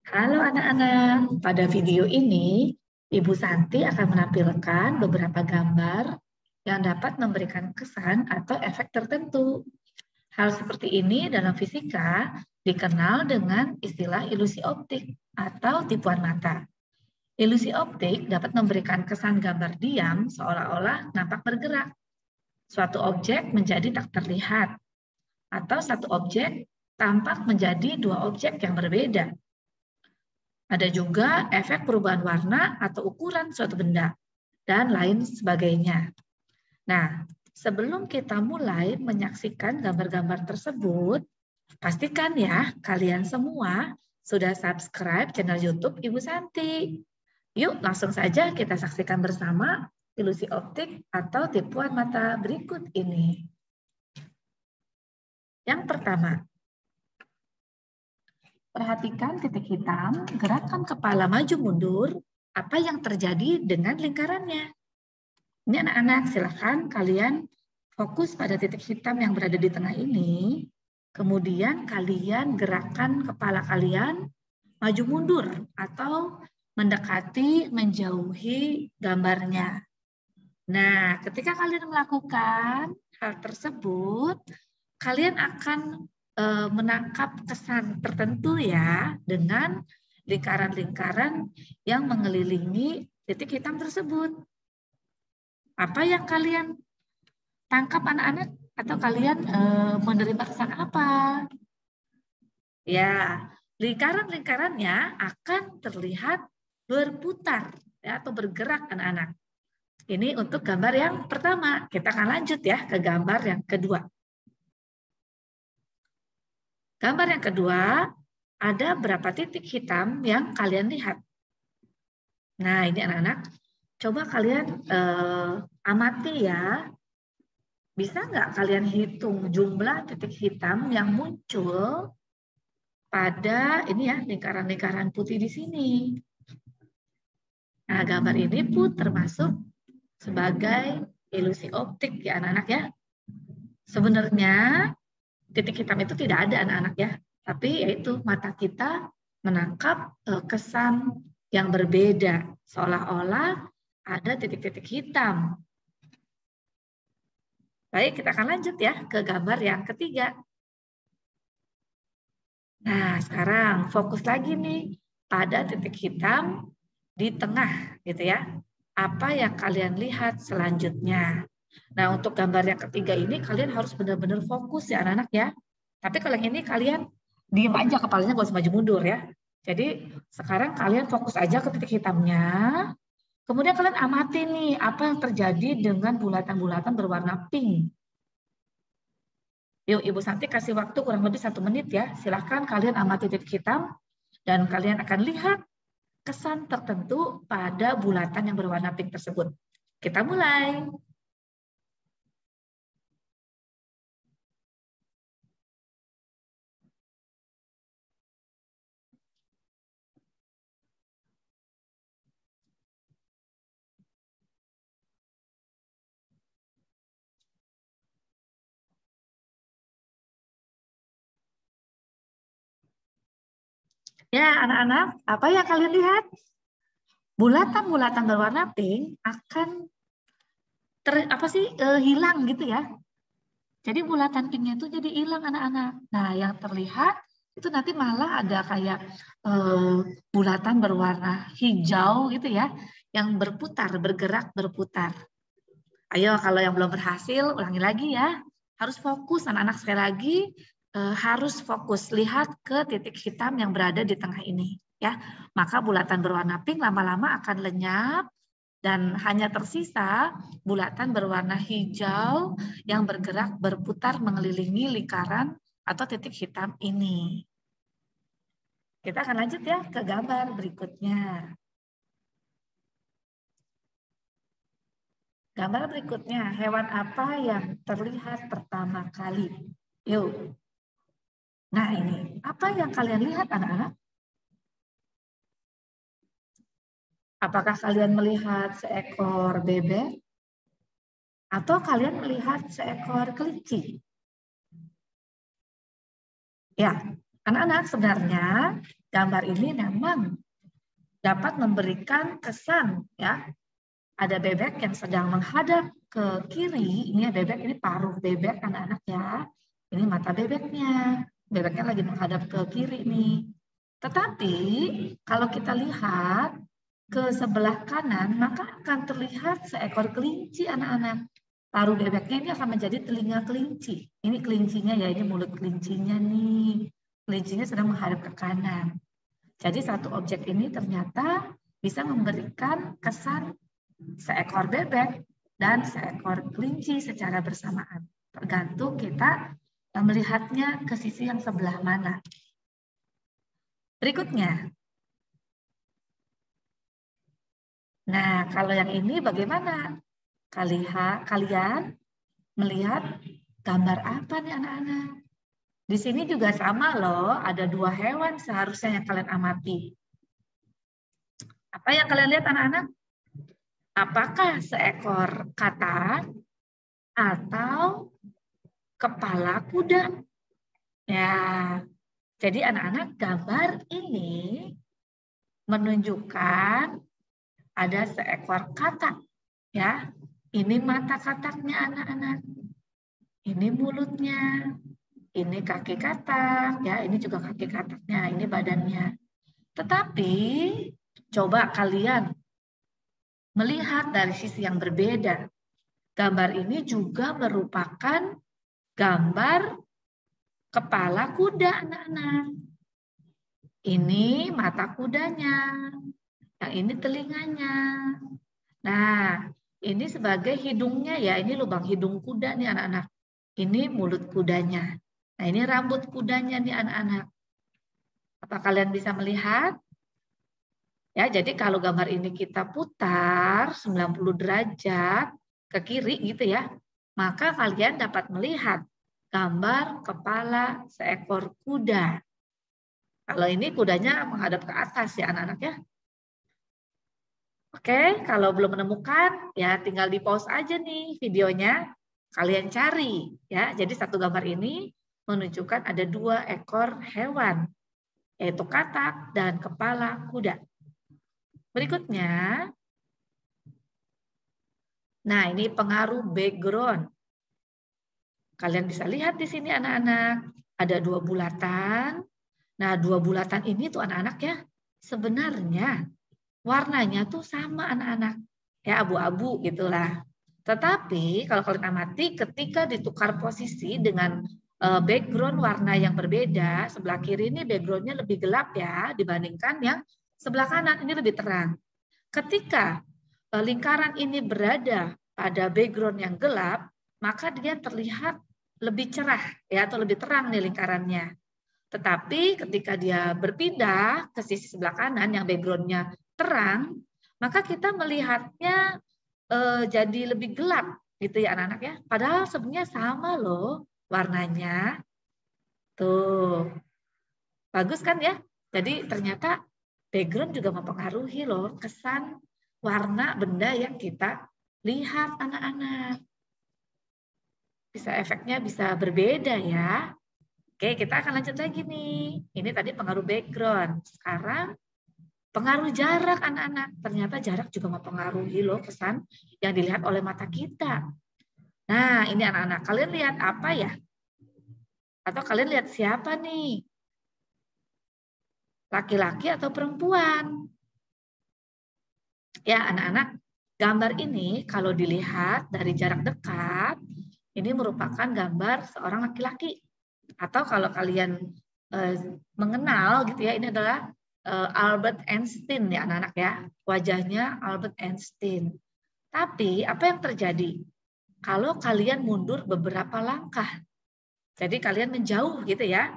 Halo anak-anak, pada video ini Ibu Santi akan menampilkan beberapa gambar yang dapat memberikan kesan atau efek tertentu. Hal seperti ini dalam fisika dikenal dengan istilah ilusi optik atau tipuan mata. Ilusi optik dapat memberikan kesan gambar diam seolah-olah nampak bergerak. Suatu objek menjadi tak terlihat, atau satu objek tampak menjadi dua objek yang berbeda. Ada juga efek perubahan warna atau ukuran suatu benda, dan lain sebagainya. Nah, sebelum kita mulai menyaksikan gambar-gambar tersebut, pastikan ya kalian semua sudah subscribe channel YouTube Ibu Santi. Yuk langsung saja kita saksikan bersama ilusi optik atau tipuan mata berikut ini. Yang pertama, perhatikan titik hitam, gerakan kepala maju mundur, apa yang terjadi dengan lingkarannya. Ini anak-anak, silahkan kalian fokus pada titik hitam yang berada di tengah ini, kemudian kalian gerakan kepala kalian maju mundur atau mendekati, menjauhi gambarnya. Nah, ketika kalian melakukan hal tersebut, kalian akan menangkap kesan tertentu ya dengan lingkaran-lingkaran yang mengelilingi titik hitam tersebut. Apa yang kalian tangkap anak-anak? Atau kalian menerima kesan apa? Ya, lingkaran-lingkarannya akan terlihat berputar ya, atau bergerak anak-anak. Ini untuk gambar yang pertama. Kita akan lanjut ya ke gambar yang kedua. Gambar yang kedua, ada berapa titik hitam yang kalian lihat? Nah, ini anak-anak, coba kalian amati ya. Bisa nggak kalian hitung jumlah titik hitam yang muncul pada ini ya lingkaran-lingkaran putih di sini? Nah, gambar ini pun termasuk sebagai ilusi optik ya anak-anak ya. Sebenarnya titik hitam itu tidak ada anak-anak ya, tapi yaitu mata kita menangkap kesan yang berbeda, seolah-olah ada titik-titik hitam. Baik, kita akan lanjut ya ke gambar yang ketiga. Nah, sekarang fokus lagi nih pada titik hitam di tengah gitu ya. Apa yang kalian lihat selanjutnya? Nah, untuk gambar yang ketiga ini kalian harus benar-benar fokus ya anak-anak ya. Tapi kalau yang ini kalian diem aja kepalanya gak usah maju mundur ya. Jadi sekarang kalian fokus aja ke titik hitamnya. Kemudian kalian amati nih apa yang terjadi dengan bulatan-bulatan berwarna pink. Yuk Ibu Santi kasih waktu kurang lebih 1 menit ya. Silahkan kalian amati titik hitam dan kalian akan lihat kesan tertentu pada bulatan yang berwarna pink tersebut. Kita mulai. Ya, anak-anak, apa yang kalian lihat? Bulatan-bulatan berwarna pink akan hilang gitu ya. Jadi bulatan pinknya itu jadi hilang anak-anak. Nah, yang terlihat itu nanti malah ada kayak bulatan berwarna hijau gitu ya, yang berputar, bergerak, berputar. Ayo, kalau yang belum berhasil, ulangi lagi ya. Harus fokus anak-anak sekali lagi. Harus fokus lihat ke titik hitam yang berada di tengah ini ya, maka bulatan berwarna pink lama-lama akan lenyap dan hanya tersisa bulatan berwarna hijau yang bergerak berputar mengelilingi lingkaran atau titik hitam ini. Kita akan lanjut ya ke gambar berikutnya. Gambar berikutnya, hewan apa yang terlihat pertama kali? Yuk. Nah ini, apa yang kalian lihat anak-anak? Apakah kalian melihat seekor bebek? Atau kalian melihat seekor kelinci? Ya, Anak-anak, sebenarnya gambar ini memang dapat memberikan kesan, ya. Ada bebek yang sedang menghadap ke kiri. Ini bebek, ini paruh bebek anak-anak ya. Ini mata bebeknya. Bebeknya lagi menghadap ke kiri nih. Tetapi kalau kita lihat ke sebelah kanan, maka akan terlihat seekor kelinci anak-anak. Paruh bebeknya ini akan menjadi telinga kelinci. Ini kelincinya ya, ini mulut kelincinya nih. Kelincinya sedang menghadap ke kanan. Jadi satu objek ini ternyata bisa memberikan kesan seekor bebek dan seekor kelinci secara bersamaan. Tergantung kita melihatnya ke sisi yang sebelah mana. Berikutnya. Nah, kalau yang ini bagaimana? Kalian melihat gambar apa nih anak-anak? Di sini juga sama loh, ada dua hewan seharusnya yang kalian amati. Apa yang kalian lihat anak-anak? Apakah seekor katak atau kepala kuda? Ya, jadi anak-anak gambar ini menunjukkan ada seekor katak. Ya, ini mata kataknya anak-anak. Ini mulutnya. Ini kaki katak, ya. Ini juga kaki kataknya. Ini badannya. Tetapi coba kalian melihat dari sisi yang berbeda. Gambar ini juga merupakan gambar kepala kuda anak-anak. Ini mata kudanya. Yang ini telinganya. Nah, ini sebagai hidungnya ya. Ini lubang hidung kuda nih anak-anak. Ini mulut kudanya. Nah, ini rambut kudanya nih anak-anak. Apa kalian bisa melihat? Ya, jadi kalau gambar ini kita putar 90 derajat ke kiri gitu ya, maka kalian dapat melihat gambar kepala seekor kuda. Kalau ini kudanya menghadap ke atas ya anak-anak ya. Oke, kalau belum menemukan ya tinggal di pause aja nih videonya. Kalian cari ya. Jadi satu gambar ini menunjukkan ada dua ekor hewan, yaitu katak dan kepala kuda. Berikutnya, nah ini pengaruh background. Kalian bisa lihat di sini anak-anak, ada dua bulatan. Nah, dua bulatan ini tuh anak-anak ya, sebenarnya warnanya tuh sama anak-anak. Ya, abu-abu gitulah. Tetapi kalau kalian amati ketika ditukar posisi dengan background warna yang berbeda, sebelah kiri ini backgroundnya lebih gelap ya dibandingkan yang sebelah kanan ini lebih terang. Ketika lingkaran ini berada pada background yang gelap, maka dia terlihat lebih cerah ya atau lebih terang nih lingkarannya. Tetapi ketika dia berpindah ke sisi sebelah kanan yang backgroundnya terang, maka kita melihatnya jadi lebih gelap gitu ya anak-anak ya. Padahal sebenarnya sama loh warnanya. Tuh. Bagus kan ya? Jadi ternyata background juga mempengaruhi loh kesan warna benda yang kita lihat anak-anak. Bisa efeknya bisa berbeda ya. Oke, kita akan lanjut lagi nih. Ini tadi pengaruh background. Sekarang pengaruh jarak anak-anak. Ternyata jarak juga mempengaruhi loh kesan yang dilihat oleh mata kita. Nah, ini anak-anak. Kalian lihat apa ya? Atau kalian lihat siapa nih? Laki-laki atau perempuan? Ya, anak-anak. Gambar ini kalau dilihat dari jarak dekat, ini merupakan gambar seorang laki-laki. Atau kalau kalian mengenal gitu ya, ini adalah Albert Einstein ya anak-anak ya. Wajahnya Albert Einstein. Tapi apa yang terjadi? Kalau kalian mundur beberapa langkah, jadi kalian menjauh gitu ya,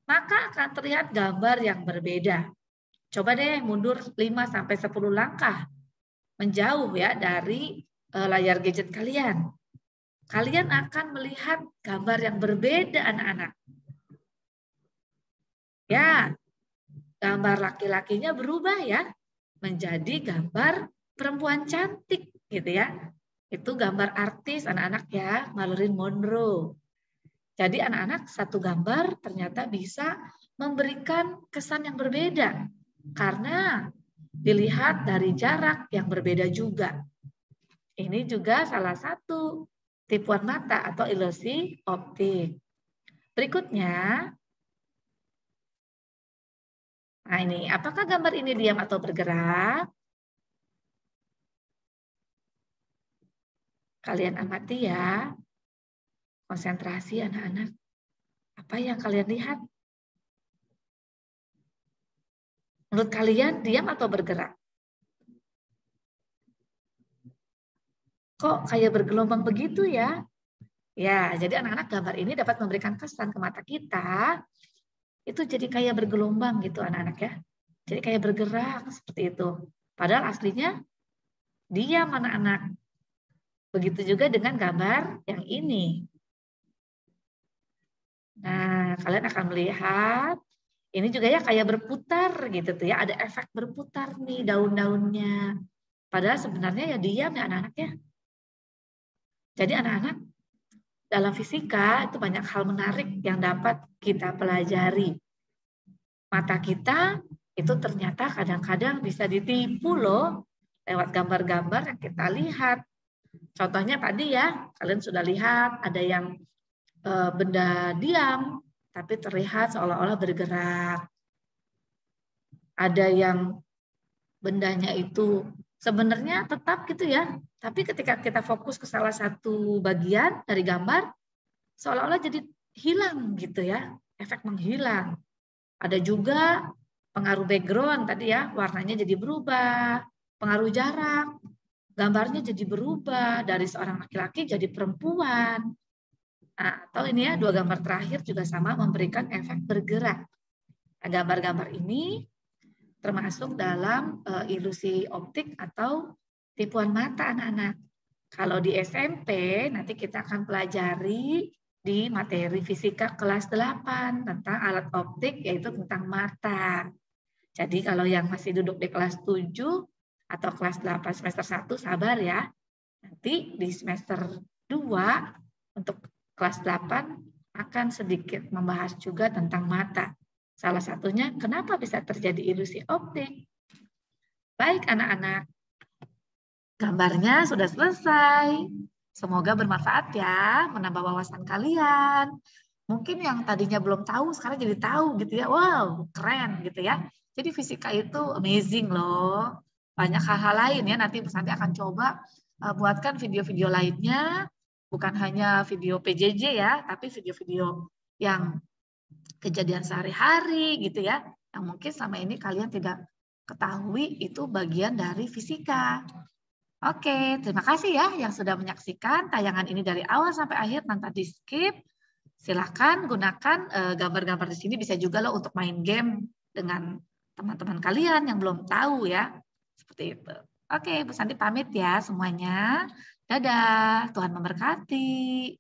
maka akan terlihat gambar yang berbeda. Coba deh mundur 5-10 langkah, menjauh ya dari layar gadget kalian. Kalian akan melihat gambar yang berbeda anak-anak. Ya, gambar laki-lakinya berubah ya, menjadi gambar perempuan cantik gitu ya. Itu gambar artis anak-anak ya, Marilyn Monroe. Jadi anak-anak satu gambar ternyata bisa memberikan kesan yang berbeda karena dilihat dari jarak yang berbeda juga. Ini juga salah satu tipuan mata atau ilusi optik. Berikutnya, nah ini, apakah gambar ini diam atau bergerak? Kalian amati ya, konsentrasi anak-anak. Apa yang kalian lihat? Menurut kalian diam atau bergerak? Kok kayak bergelombang begitu ya? Ya, jadi anak-anak gambar ini dapat memberikan kesan ke mata kita, itu jadi kayak bergelombang gitu anak-anak ya. Jadi kayak bergerak seperti itu. Padahal aslinya diam anak-anak. Begitu juga dengan gambar yang ini. Nah, kalian akan melihat ini juga ya kayak berputar gitu tuh ya, ada efek berputar nih daun-daunnya. Padahal sebenarnya ya diam ya anak-anak ya. Jadi anak-anak dalam fisika itu banyak hal menarik yang dapat kita pelajari. Mata kita itu ternyata kadang-kadang bisa ditipu loh lewat gambar-gambar yang kita lihat. Contohnya tadi ya, kalian sudah lihat ada yang benda diam, tapi terlihat seolah-olah bergerak. Ada yang bendanya itu sebenarnya tetap gitu ya, tapi ketika kita fokus ke salah satu bagian dari gambar, seolah-olah jadi hilang gitu ya, efek menghilang. Ada juga pengaruh background tadi ya, warnanya jadi berubah, pengaruh jarak, gambarnya jadi berubah dari seorang laki-laki jadi perempuan. Nah, atau ini ya, dua gambar terakhir juga sama memberikan efek bergerak. Nah, gambar-gambar ini termasuk dalam ilusi optik atau tipuan mata anak-anak. Kalau di SMP nanti kita akan pelajari di materi fisika kelas 8 tentang alat optik yaitu tentang mata. Jadi kalau yang masih duduk di kelas 7 atau kelas 8 semester 1 sabar ya. Nanti di semester 2 untuk kelas 8 akan sedikit membahas juga tentang mata. Salah satunya kenapa bisa terjadi ilusi optik. Baik anak-anak, gambarnya sudah selesai. Semoga bermanfaat ya, menambah wawasan kalian. Mungkin yang tadinya belum tahu, sekarang jadi tahu gitu ya. Wow, keren gitu ya. Jadi fisika itu amazing loh. Banyak hal-hal lain ya, nanti Bu Santi akan coba buatkan video-video lainnya. Bukan hanya video PJJ ya, tapi video-video yang kejadian sehari-hari gitu ya, yang mungkin selama ini kalian tidak ketahui itu bagian dari fisika. Oke, terima kasih ya yang sudah menyaksikan tayangan ini dari awal sampai akhir tanpa di skip. Silahkan gunakan gambar-gambar di sini, bisa juga loh untuk main game dengan teman-teman kalian yang belum tahu ya, seperti itu. Oke, Bu Santi pamit ya semuanya. Dadah, Tuhan memberkati.